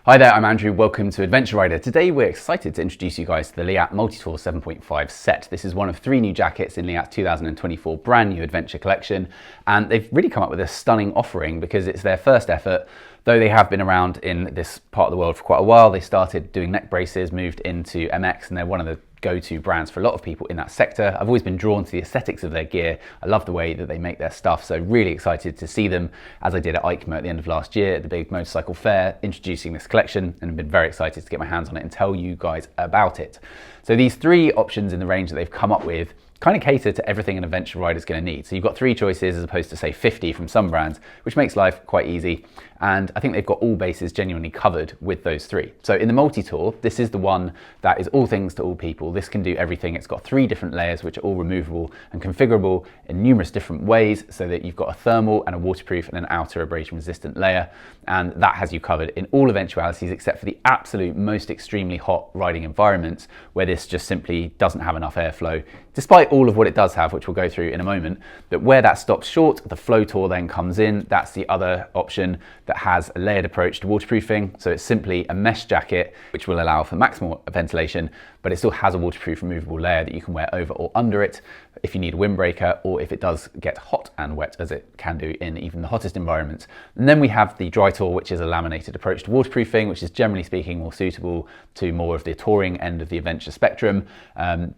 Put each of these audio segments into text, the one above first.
Hi there, I'm Andrew. Welcome to Adventure Rider. Today we're excited to introduce you guys to the Leatt MultiTour 7.5 set. This is one of 3 new jackets in Leatt's 2024 brand new adventure collection, and they've really come up with a stunning offering because it's their first effort. Though they have been around in this part of the world for quite a while, they started doing neck braces, moved into MX, and they're one of the go-to brands for a lot of people in that sector. I've always been drawn to the aesthetics of their gear. I love the way that they make their stuff, so really excited to see them, as I did at EICMA at the end of last year at the big motorcycle fair, introducing this collection, and I've been very excited to get my hands on it and tell you guys about it. So these 3 options in the range that they've come up with kind of cater to everything an adventure rider is going to need. So you've got 3 choices as opposed to say 50 from some brands, which makes life quite easy. And I think they've got all bases genuinely covered with those 3. So in the multi-tour, this is the one that is all things to all people. This can do everything. It's got 3 different layers, which are all removable and configurable in numerous different ways, so that you've got a thermal and a waterproof and an outer abrasion resistant layer. And that has you covered in all eventualities, except for the absolute most extremely hot riding environments, where this just simply doesn't have enough airflow, despite all of what it does have, which we'll go through in a moment. But where that stops short, the FlowTour then comes in. That's the other option that has a layered approach to waterproofing. So it's simply a mesh jacket, which will allow for maximal ventilation, but it still has a waterproof removable layer that you can wear over or under it if you need a windbreaker, or if it does get hot and wet, as it can do in even the hottest environments. And then we have the Dry Tour, which is a laminated approach to waterproofing, which is generally speaking more suitable to more of the touring end of the adventure spectrum,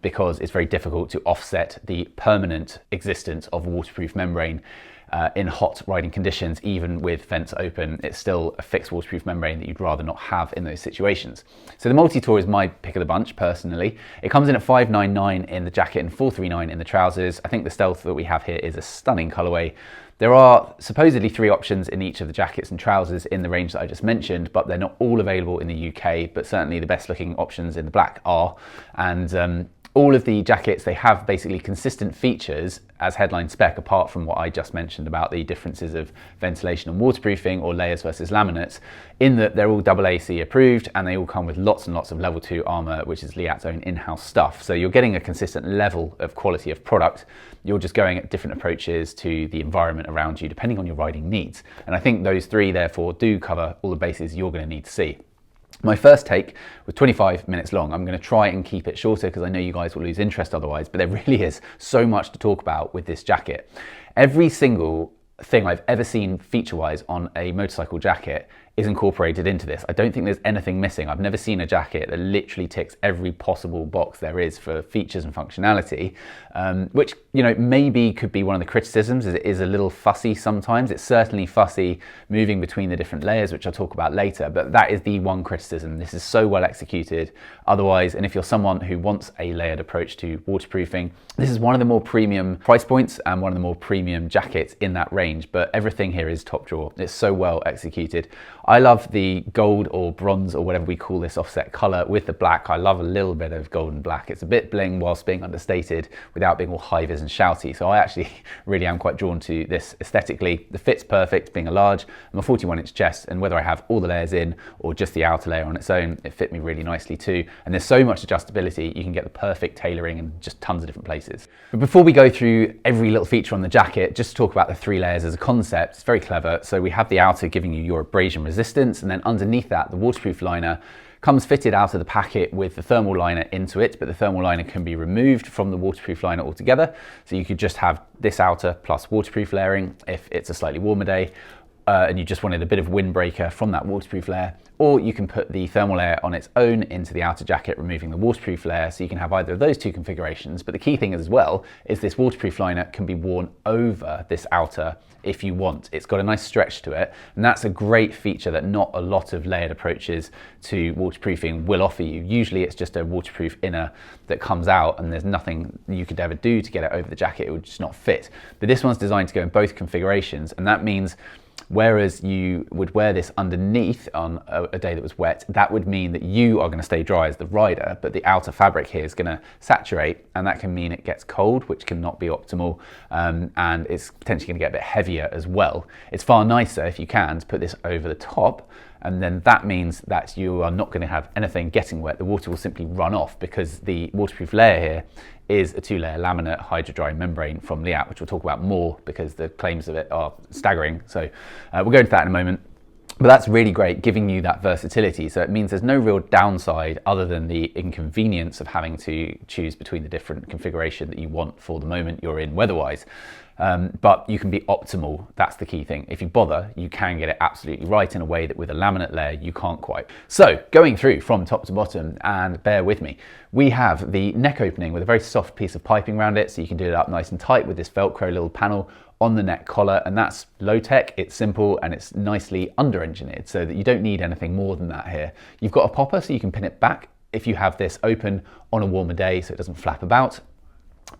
because it's very difficult to offset the permanent existence of a waterproof membrane. In hot riding conditions, even with vents open, it's still a fixed waterproof membrane that you'd rather not have in those situations. So the multi-tour is my pick of the bunch, personally. It comes in at $599 in the jacket and $439 in the trousers. I think the Stealth that we have here is a stunning colorway. There are supposedly 3 options in each of the jackets and trousers in the range that I just mentioned, but they're not all available in the UK, but certainly the best looking options in the black are. And all of the jackets, they have basically consistent features as headline spec, apart from what I just mentioned about the differences of ventilation and waterproofing, or layers versus laminates, in that they're all AAC approved, and they all come with lots and lots of level 2 armor, which is Leatt's own in-house stuff. So you're getting a consistent level of quality of product. You're just going at different approaches to the environment around you, depending on your riding needs. And I think those 3 therefore do cover all the bases you're going to need to see. My first take was 25 minutes long. I'm going to try and keep it shorter because I know you guys will lose interest otherwise, but there really is so much to talk about with this jacket. Every single thing I've ever seen feature-wise on a motorcycle jacket is incorporated into this. I don't think there's anything missing. I've never seen a jacket that literally ticks every possible box there is for features and functionality, which, you know, maybe could be one of the criticisms, is it is a little fussy sometimes. It's certainly fussy moving between the different layers, which I'll talk about later, but that is the one criticism. This is so well executed otherwise, and if you're someone who wants a layered approach to waterproofing, this is one of the more premium price points and one of the more premium jackets in that range, but everything here is top drawer. It's so well executed. I love the gold or bronze or whatever we call this offset color with the black. I love a little bit of gold and black. It's a bit bling whilst being understated without being all high-vis and shouty. So I actually really am quite drawn to this aesthetically. The fit's perfect, being a large. I'm a 41-inch chest, and whether I have all the layers in or just the outer layer on its own, it fit me really nicely too. And there's so much adjustability, you can get the perfect tailoring in just tons of different places. But before we go through every little feature on the jacket, just to talk about the 3 layers as a concept, it's very clever. So we have the outer giving you your abrasion resistance, and then underneath that, the waterproof liner comes fitted out of the packet with the thermal liner into it, but the thermal liner can be removed from the waterproof liner altogether. So you could just have this outer plus waterproof layering if it's a slightly warmer day, and you just wanted a bit of windbreaker from that waterproof layer, or you can put the thermal layer on its own into the outer jacket, removing the waterproof layer, so you can have either of those 2 configurations. But the key thing as well is this waterproof liner can be worn over this outer if you want. It's got a nice stretch to it, and that's a great feature that not a lot of layered approaches to waterproofing will offer you. Usually it's just a waterproof inner that comes out, and there's nothing you could ever do to get it over the jacket. It would just not fit. But this one's designed to go in both configurations, and that means whereas you would wear this underneath on a day that was wet, that would mean that you are going to stay dry as the rider, but the outer fabric here is going to saturate, and that can mean it gets cold, which can not be optimal, and it's potentially going to get a bit heavier as well. It's far nicer, if you can, to put this over the top, and then that means that you are not going to have anything getting wet. The water will simply run off because the waterproof layer here is a 2-layer laminate hydro-dry membrane from Leatt, which we'll talk about more because the claims of it are staggering. So we'll go into that in a moment. But that's really great, giving you that versatility. So it means there's no real downside other than the inconvenience of having to choose between the different configuration that you want for the moment you're in weather-wise. But you can be optimal. That's the key thing. If you bother, you can get it absolutely right in a way that with a laminate layer, you can't quite. So going through from top to bottom, and bear with me, we have the neck opening with a very soft piece of piping around it. So you can do it up nice and tight with this Velcro little panel on the neck collar, and that's low tech, it's simple, and it's nicely under engineered so that you don't need anything more than that here. You've got a popper so you can pin it back if you have this open on a warmer day so it doesn't flap about.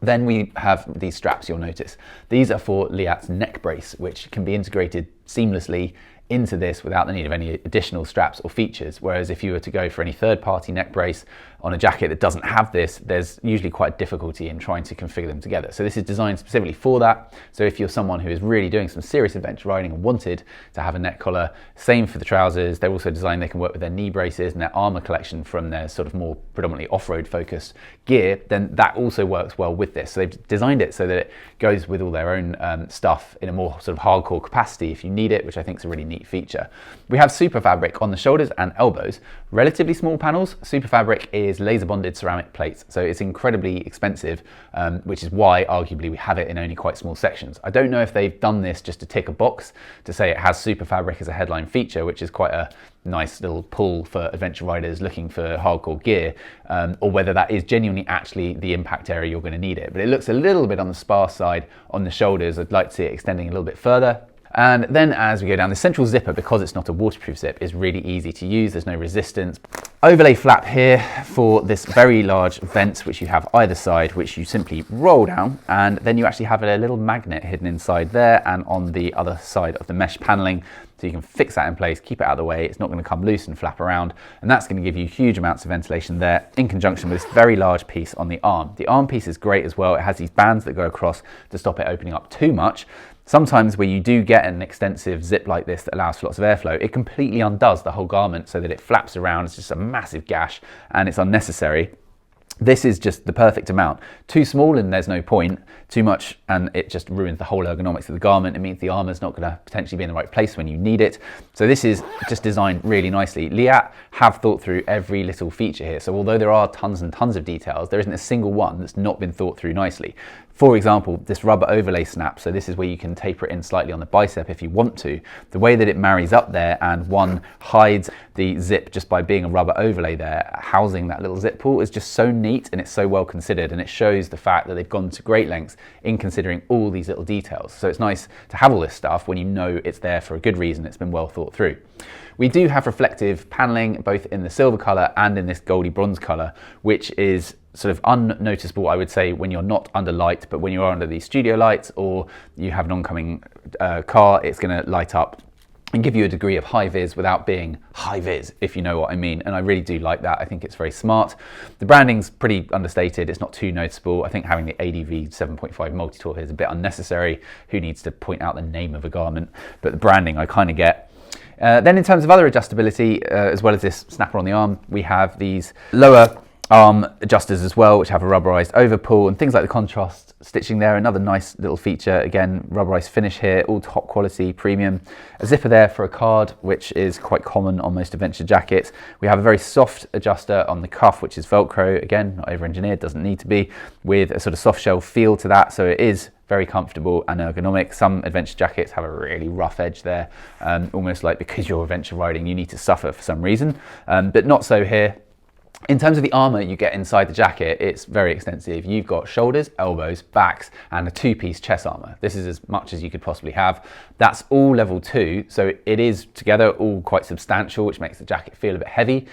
Then we have these straps, you'll notice. These are for Leatt's neck brace, which can be integrated seamlessly into this without the need of any additional straps or features. Whereas if you were to go for any third-party neck brace on a jacket that doesn't have this, there's usually quite difficulty in trying to configure them together. So this is designed specifically for that. So if you're someone who is really doing some serious adventure riding and wanted to have a neck collar, same for the trousers. They're also designed, they can work with their knee braces and their armor collection from their sort of more predominantly off-road focused gear, then that also works well with this. So they've designed it so that it goes with all their own stuff in a more sort of hardcore capacity if you need it, which I think is a really neat feature. We have super fabric on the shoulders and elbows, relatively small panels. Super fabric is laser bonded ceramic plates, so it's incredibly expensive, which is why arguably we have it in only quite small sections. I don't know if they've done this just to tick a box to say it has super fabric as a headline feature, which is quite a nice little pull for adventure riders looking for hardcore gear, or whether that is genuinely actually the impact area you're going to need it. But it looks a little bit on the sparse side on the shoulders. I'd like to see it extending a little bit further. And then as we go down, the central zipper, because it's not a waterproof zip, is really easy to use. There's no resistance. Overlay flap here for this very large vent, which you have either side, which you simply roll down, and then you actually have a little magnet hidden inside there and on the other side of the mesh paneling. So you can fix that in place, keep it out of the way. It's not going to come loose and flap around. And that's going to give you huge amounts of ventilation there in conjunction with this very large piece on the arm. The arm piece is great as well. It has these bands that go across to stop it opening up too much. Sometimes where you do get an extensive zip like this that allows for lots of airflow, it completely undoes the whole garment so that it flaps around. It's just a massive gash and it's unnecessary. This is just the perfect amount. Too small and there's no point. Too much and it just ruins the whole ergonomics of the garment. It means the armor's not going to potentially be in the right place when you need it. So this is just designed really nicely. Leatt have thought through every little feature here. So although there are tons and tons of details, there isn't a single one that's not been thought through nicely. For example, this rubber overlay snap. So this is where you can taper it in slightly on the bicep if you want to. The way that it marries up there and one hides the zip just by being a rubber overlay there, housing that little zip pull is just so neat and it's so well considered, and it shows the fact that they've gone to great lengths in considering all these little details. So it's nice to have all this stuff when you know it's there for a good reason, it's been well thought through. We do have reflective paneling both in the silver color and in this goldy bronze color, which is sort of unnoticeable, I would say, when you're not under light, but when you are under these studio lights or you have an oncoming car, it's going to light up and give you a degree of high vis without being high vis, if you know what I mean. And I really do like that. I think it's very smart. The branding's pretty understated. It's not too noticeable. I think having the ADV 7.5 Multi Tour here is a bit unnecessary. Who needs to point out the name of a garment? But the branding I kind of get. Then in terms of other adjustability, as well as this snapper on the arm, we have these lower arm adjusters as well, which have a rubberized overpull and things like the contrast stitching there. Another nice little feature, again, rubberized finish here, all top quality, premium. A zipper there for a card, which is quite common on most adventure jackets. We have a very soft adjuster on the cuff, which is Velcro, again, not over-engineered, doesn't need to be, with a sort of soft shell feel to that, so it is very comfortable and ergonomic. Some adventure jackets have a really rough edge there, almost like because you're adventure riding, you need to suffer for some reason, but not so here. In terms of the armor you get inside the jacket, it's very extensive. You've got shoulders, elbows, backs, and a two-piece chest armor. This is as much as you could possibly have. That's all level 2, so it is together all quite substantial, which makes the jacket feel a bit heavy.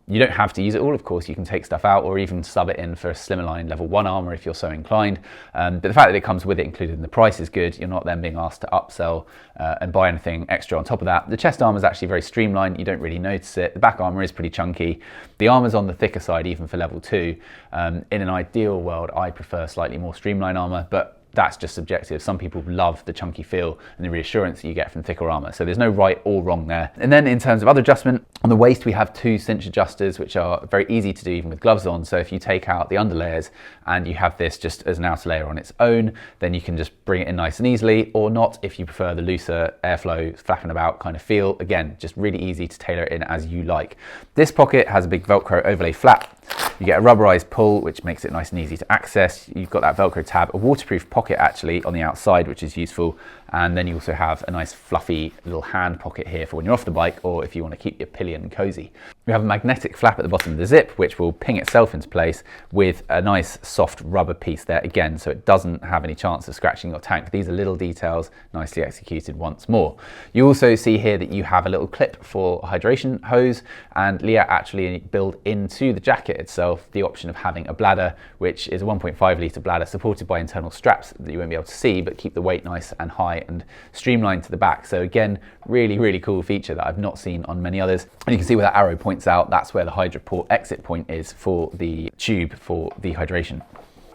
You don't have to use it all, of course. You can take stuff out or even sub it in for a slimmer line level 1 armor if you're so inclined. But the fact that it comes with it included in the price is good. You're not then being asked to upsell and buy anything extra on top of that. The chest armor is actually very streamlined. You don't really notice it. The back armor is pretty chunky. The armor's on the thicker side even for level 2. In an ideal world, I prefer slightly more streamlined armor, but that's just subjective. Some people love the chunky feel and the reassurance that you get from thicker armor. So there's no right or wrong there. And then in terms of other adjustment, on the waist we have 2 cinch adjusters, which are very easy to do even with gloves on. So if you take out the underlayers and you have this just as an outer layer on its own, then you can just bring it in nice and easily, or not if you prefer the looser airflow, flapping about kind of feel. Again, just really easy to tailor it in as you like. This pocket has a big Velcro overlay flap. You get a rubberized pull, which makes it nice and easy to access. You've got that Velcro tab, a waterproof pocket actually on the outside, which is useful. And then you also have a nice fluffy little hand pocket here for when you're off the bike, or if you want to keep your pillion cozy. We have a magnetic flap at the bottom of the zip, which will ping itself into place with a nice soft rubber piece there again, so it doesn't have any chance of scratching your tank. These are little details, nicely executed once more. You also see here that you have a little clip for a hydration hose, and Leatt actually built into the jacket itself the option of having a bladder, which is a 1.5 litre bladder supported by internal straps that you won't be able to see, but keep the weight nice and high and streamlined to the back. So again, really cool feature that I've not seen on many others. And you can see where that arrow points out, that's where the hydro port exit point is for the tube for the hydration.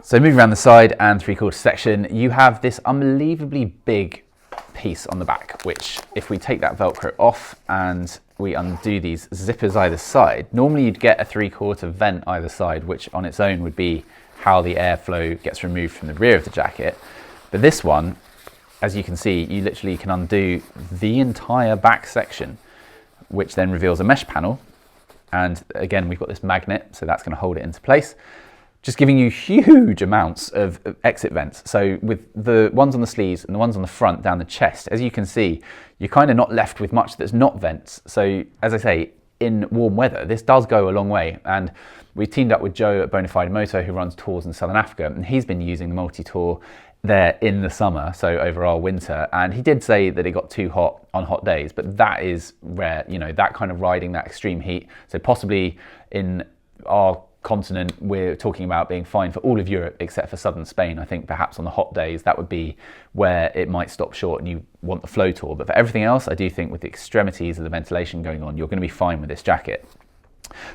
So moving around the side and 3/4 section, you have this unbelievably big piece on the back, which if we take that Velcro off and we undo these zippers either side, normally you'd get a 3/4 vent either side, which on its own would be how the airflow gets removed from the rear of the jacket. But this one, as you can see, you literally can undo the entire back section, which then reveals a mesh panel. And again, we've got this magnet, so that's going to hold it into place, just giving you huge amounts of exit vents. So with the ones on the sleeves and the ones on the front down the chest, as you can see, you're kind of not left with much that's not vents. So as I say, in warm weather, this does go a long way. And we teamed up with Joe at Bonafide Moto, who runs tours in Southern Africa, and he's been using the multi-tour there in the summer, so over our winter, and he did say that it got too hot on hot days, but that is rare, you know, that kind of riding, that extreme heat. So possibly in our continent, we're talking about being fine for all of Europe except for southern Spain. I think perhaps on the hot days, that would be where it might stop short and you want the flow tour. But for everything else, I do think with the extremities of the ventilation going on, you're going to be fine with this jacket.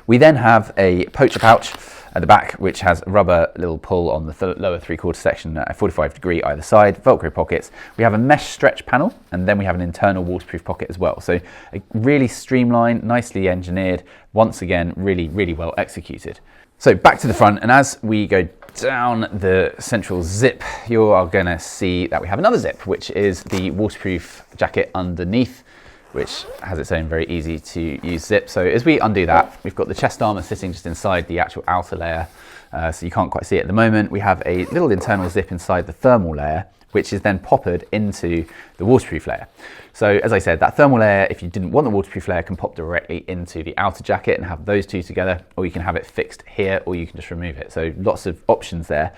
We then have a poacher pouch at the back, which has a rubber little pull on the lower 3/4 section at a 45-degree either side, Velcro pockets. We have a mesh stretch panel, and then we have an internal waterproof pocket as well. So a really streamlined, nicely engineered, once again, really well executed. So back to the front, and as we go down the central zip, you are going to see that we have another zip, which is the waterproof jacket underneath, which has its own very easy to use zip. So as we undo that, we've got the chest armor sitting just inside the actual outer layer, so you can't quite see it at the moment. We have a little internal zip inside the thermal layer, which is then poppered into the waterproof layer. So as I said, that thermal layer, if you didn't want the waterproof layer, can pop directly into the outer jacket and have those two together, or you can have it fixed here, or you can just remove it. So lots of options there.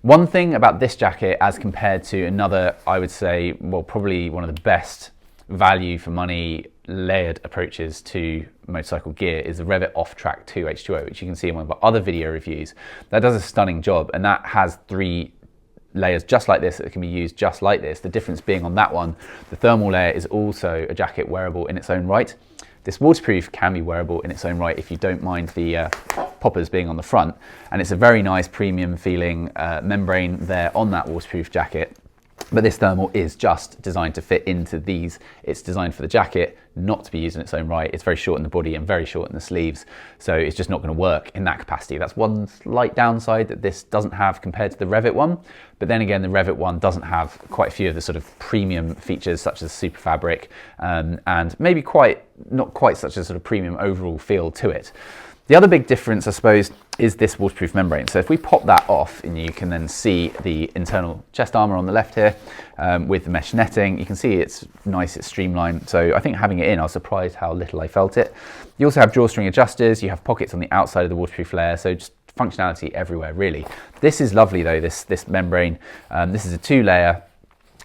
One thing about this jacket as compared to another, I would say, well, probably one of the best value for money layered approaches to motorcycle gear is the Revit Off-Track 2 H2O, which you can see in one of our other video reviews. That does a stunning job, and that has 3 layers just like this that can be used just like this. The difference being on that one, the thermal layer is also a jacket wearable in its own right. This waterproof can be wearable in its own right if you don't mind the poppers being on the front, and it's a very nice premium feeling membrane there on that waterproof jacket. But this thermal is just designed to fit into these. It's designed for the jacket, not to be used in its own right. It's very short in the body and very short in the sleeves, so it's just not going to work in that capacity. That's one slight downside that this doesn't have compared to the Revit one. But then again, the Revit one doesn't have quite a few of the sort of premium features such as super fabric and maybe not quite such a sort of premium overall feel to it. The other big difference, I suppose, is this waterproof membrane. So if we pop that off, and you can then see the internal chest armor on the left here with the mesh netting. You can see it's nice, it's streamlined. So I think having it in, I was surprised how little I felt it. You also have drawstring adjusters. You have pockets on the outside of the waterproof layer. So just functionality everywhere, really. This is lovely though, this membrane. This is a 2-layer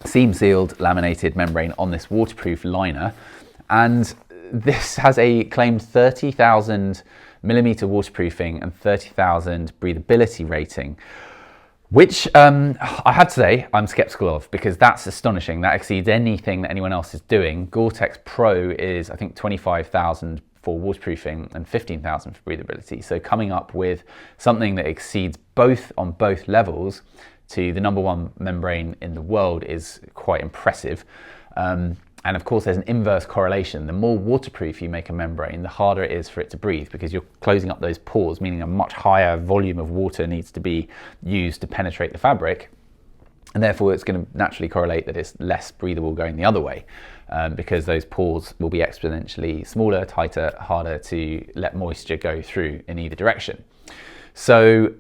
seam sealed laminated membrane on this waterproof liner. And this has a claimed 30,000 millimeter waterproofing and 30,000 breathability rating, which I have to say I'm skeptical of, because that's astonishing. That exceeds anything that anyone else is doing. Gore-Tex Pro is, I think, 25,000 for waterproofing and 15,000 for breathability. So coming up with something that exceeds both on both levels to the #1 membrane in the world is quite impressive. And of course, there's an inverse correlation. The more waterproof you make a membrane, the harder it is for it to breathe, because you're closing up those pores, meaning a much higher volume of water needs to be used to penetrate the fabric. And therefore, it's going to naturally correlate that it's less breathable going the other way, because those pores will be exponentially smaller, tighter, harder to let moisture go through in either direction. So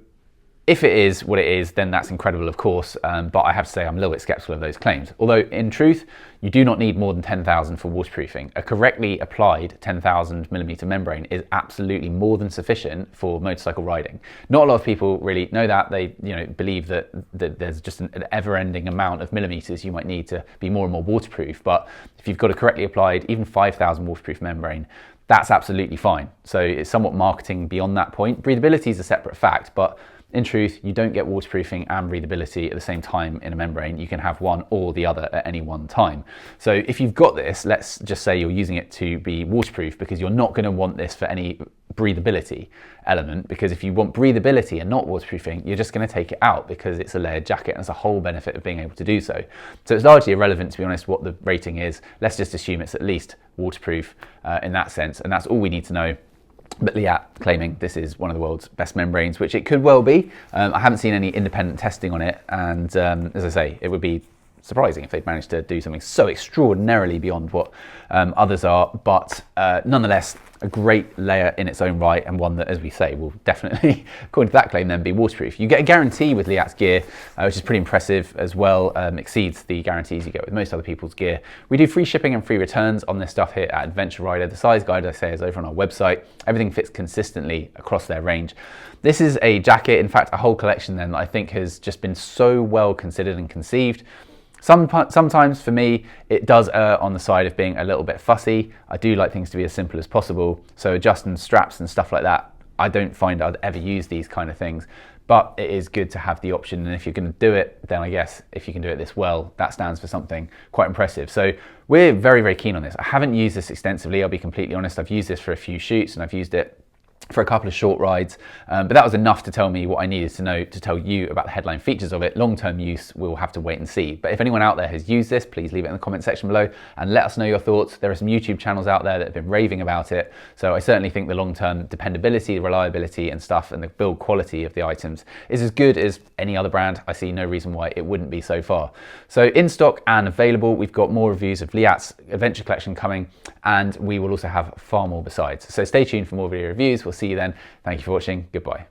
if it is what it is, then that's incredible, of course, but I have to say I'm a little bit skeptical of those claims. Although in truth, you do not need more than 10,000 for waterproofing. A correctly applied 10,000 millimeter membrane is absolutely more than sufficient for motorcycle riding. Not a lot of people really know that. They believe that there's just an ever-ending amount of millimeters you might need to be more and more waterproof. But if you've got a correctly applied, even 5,000 waterproof membrane, that's absolutely fine. So it's somewhat marketing beyond that point. Breathability is a separate fact, but in truth, you don't get waterproofing and breathability at the same time in a membrane. You can have one or the other at any one time. So if you've got this, let's just say you're using it to be waterproof, because you're not going to want this for any breathability element, because if you want breathability and not waterproofing, you're just going to take it out because it's a layered jacket, and it's a whole benefit of being able to do so. So it's largely irrelevant, to be honest, what the rating is. Let's just assume it's at least waterproof in that sense, and that's all we need to know. But Leatt claiming this is one of the world's best membranes, which it could well be. I haven't seen any independent testing on it, and as I say, it would be surprising if they'd managed to do something so extraordinarily beyond what others are, but nonetheless, a great layer in its own right, and one that, as we say, will definitely, according to that claim, then be waterproof. You get a guarantee with Leatt's gear, which is pretty impressive as well, exceeds the guarantees you get with most other people's gear. We do free shipping and free returns on this stuff here at Adventure Rider. The size guide, I say, is over on our website. Everything fits consistently across their range. This is a jacket, in fact, a whole collection then, that I think has just been so well considered and conceived. Sometimes for me, it does err on the side of being a little bit fussy. I do like things to be as simple as possible. So adjusting straps and stuff like that, I don't find I'd ever use these kind of things, but it is good to have the option. And if you're going to do it, then I guess if you can do it this well, that stands for something quite impressive. So we're very, very keen on this. I haven't used this extensively, I'll be completely honest. I've used this for a few shoots, and I've used it for a couple of short rides, but that was enough to tell me what I needed to know to tell you about the headline features of it. Long-term use, we'll have to wait and see. But if anyone out there has used this, please leave it in the comment section below and let us know your thoughts. There are some YouTube channels out there that have been raving about it, so I certainly think the long-term dependability, reliability and stuff, and the build quality of the items is as good as any other brand. I see no reason why it wouldn't be so far. So in stock and available, we've got more reviews of Leatt's Adventure Collection coming, and we will also have far more besides. So stay tuned for more video reviews. We'll see you then. Thank you for watching. Goodbye.